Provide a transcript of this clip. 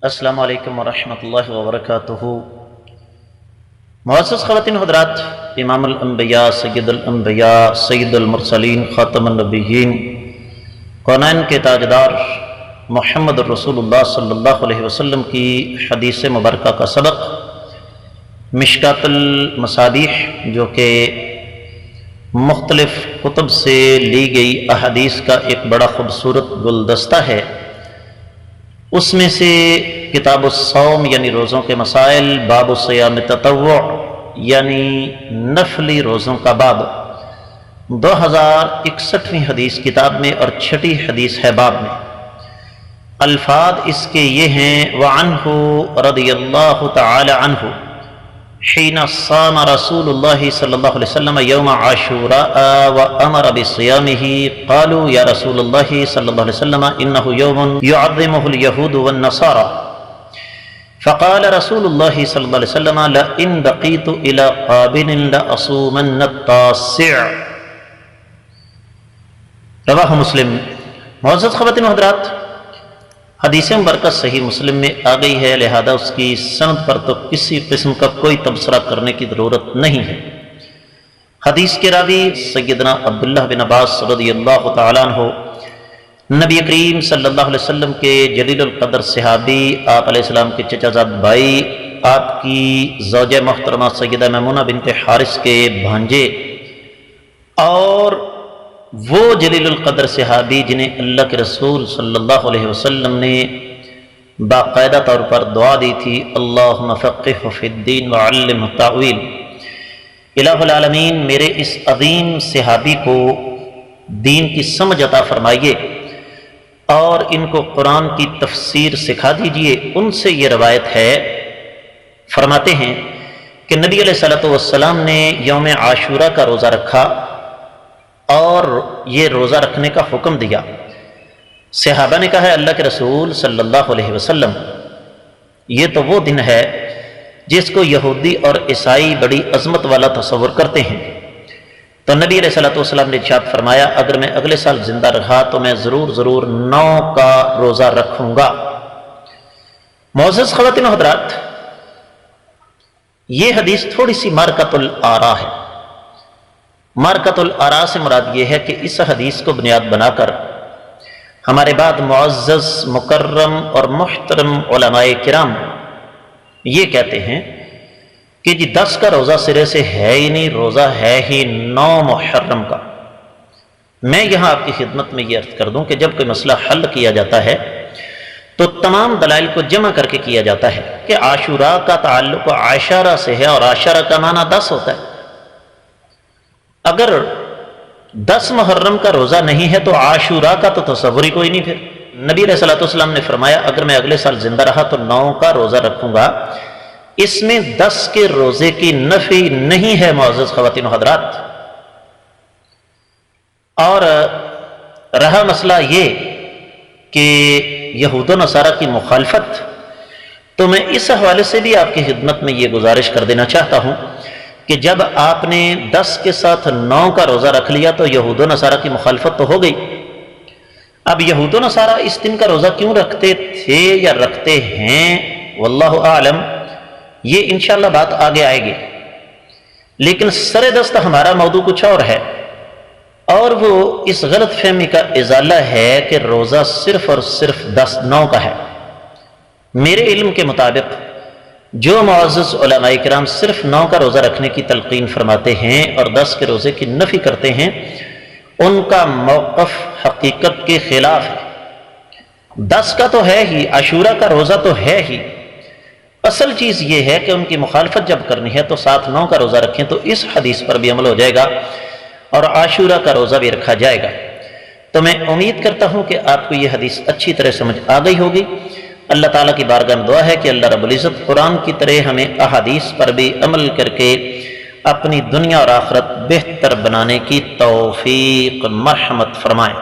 السلام علیکم ورحمۃ اللہ وبرکاتہ۔ معزز خواتین حضرات، امام الانبیاء سید الانبیاء سید المرسلین خاتم النبیین کونین کے تاجدار محمد رسول اللہ صلی اللہ علیہ وسلم کی حدیث مبارکہ کا سبق مشکات المصابیح، جو کہ مختلف کتب سے لی گئی احادیث کا ایک بڑا خوبصورت گلدستہ ہے، اس میں سے کتاب الصوم یعنی روزوں کے مسائل، باب صیام تطوع یعنی نفلی روزوں کا باب 2061ویں حدیث کتاب میں اور 6ٹھی حدیث ہے باب میں۔ الفاظ اس کے یہ ہیں: وعنہ رضی اللہ تعالی عنہ حین صام رسول اللہ صلی اللہ علیہ وسلم یوم عاشوراء وامر بصیامہ قالوا یا رسول اللہ صلی اللہ علیہ وسلم انہ یوم یعظمہ الیہود والنصارى فقال رسول اللہ صلی اللہ علیہ وسلم لئن بقیت الی قابل لأصومن التاسع۔ رواہ مسلم۔ معزز خواتین و حضرات، حدیث مبارکہ صحیح مسلم میں آ گئی ہے، لہذا اس کی سند پر تو کسی قسم کا کوئی تبصرہ کرنے کی ضرورت نہیں ہے۔ حدیث کے راوی سیدنا عبداللہ بن عباس رضی اللہ تعالیٰ عنہ، نبی کریم صلی اللہ علیہ وسلم کے جلیل القدر صحابی، آپ علیہ السلام کے چچا زاد بھائی، آپ کی زوجہ محترمہ سیدہ میمونہ بنت حارث کے بھانجے، اور وہ جلیل القدر صحابی جنہیں اللہ کے رسول صلی اللہ علیہ وسلم نے باقاعدہ طور پر دعا دی تھی: اللہم فقہہ فی الدین وعلمہ التأویل۔ الہ العالمین میرے اس عظیم صحابی کو دین کی سمجھ عطا فرمائیے اور ان کو قرآن کی تفسیر سکھا دیجئے۔ ان سے یہ روایت ہے، فرماتے ہیں کہ نبی علیہ السلام نے یوم عاشورہ کا روزہ رکھا اور یہ روزہ رکھنے کا حکم دیا۔ صحابہ نے کہا ہے اللہ کے رسول صلی اللہ علیہ وسلم، یہ تو وہ دن ہے جس کو یہودی اور عیسائی بڑی عظمت والا تصور کرتے ہیں۔ تو نبی علیہ السلام نے ارشاد فرمایا اگر میں اگلے سال زندہ رہا تو میں ضرور 9 کا روزہ رکھوں گا۔ معزز خواتین و حضرات، یہ حدیث تھوڑی سی مارکۃ الآراء ہے۔ مارکۃ الآراء سے مراد یہ ہے کہ اس حدیث کو بنیاد بنا کر ہمارے بعد معزز مکرم اور محترم علماء کرام یہ کہتے ہیں کہ جی 10 کا روزہ سرے سے ہے ہی نہیں، روزہ ہے ہی 9 محرم کا۔ میں یہاں آپ کی خدمت میں یہ عرض کر دوں کہ جب کوئی مسئلہ حل کیا جاتا ہے تو تمام دلائل کو جمع کر کے کیا جاتا ہے کہ عاشوراء کا تعلق عاشرہ سے ہے اور عاشرہ کا معنی 10 ہوتا ہے۔ اگر 10 محرم کا روزہ نہیں ہے تو عاشوراء کا تو تصور ہی کوئی نہیں۔ پھر نبی علیہ السلام نے فرمایا اگر میں اگلے سال زندہ رہا تو 9 کا روزہ رکھوں گا۔ اس میں 10 کے روزے کی نفی نہیں ہے معزز خواتین و حضرات۔ اور رہا مسئلہ یہ کہ یہود و نصارہ کی مخالفت، تو میں اس حوالے سے بھی آپ کی خدمت میں یہ گزارش کر دینا چاہتا ہوں کہ جب آپ نے 10 کے ساتھ 9 کا روزہ رکھ لیا تو یہود و نصارہ کی مخالفت تو ہو گئی۔ اب یہود و نصارہ اس دن کا روزہ کیوں رکھتے تھے یا رکھتے ہیں، واللہ اعلم، یہ انشاءاللہ بات آگے آئے گی، لیکن سر دست ہمارا موضوع کچھ اور ہے، اور وہ اس غلط فہمی کا ازالہ ہے کہ روزہ صرف اور صرف 9 کا ہے۔ میرے علم کے مطابق جو معزز علماء کرام صرف 9 کا روزہ رکھنے کی تلقین فرماتے ہیں اور 10 کے روزے کی نفی کرتے ہیں، ان کا موقف حقیقت کے خلاف ہے۔ 10 کا تو ہے ہی، عاشوراء کا روزہ تو ہے ہی، اصل چیز یہ ہے کہ ان کی مخالفت جب کرنی ہے تو ساتھ 9 کا روزہ رکھیں تو اس حدیث پر بھی عمل ہو جائے گا اور عاشوراء کا روزہ بھی رکھا جائے گا۔ تو میں امید کرتا ہوں کہ آپ کو یہ حدیث اچھی طرح سمجھ آ گئی ہوگی۔ اللہ تعالیٰ کی بارگاہ میں دعا ہے کہ اللہ رب العزت قرآن کی طرح ہمیں احادیث پر بھی عمل کر کے اپنی دنیا اور آخرت بہتر بنانے کی توفیق مرحمت فرمائے۔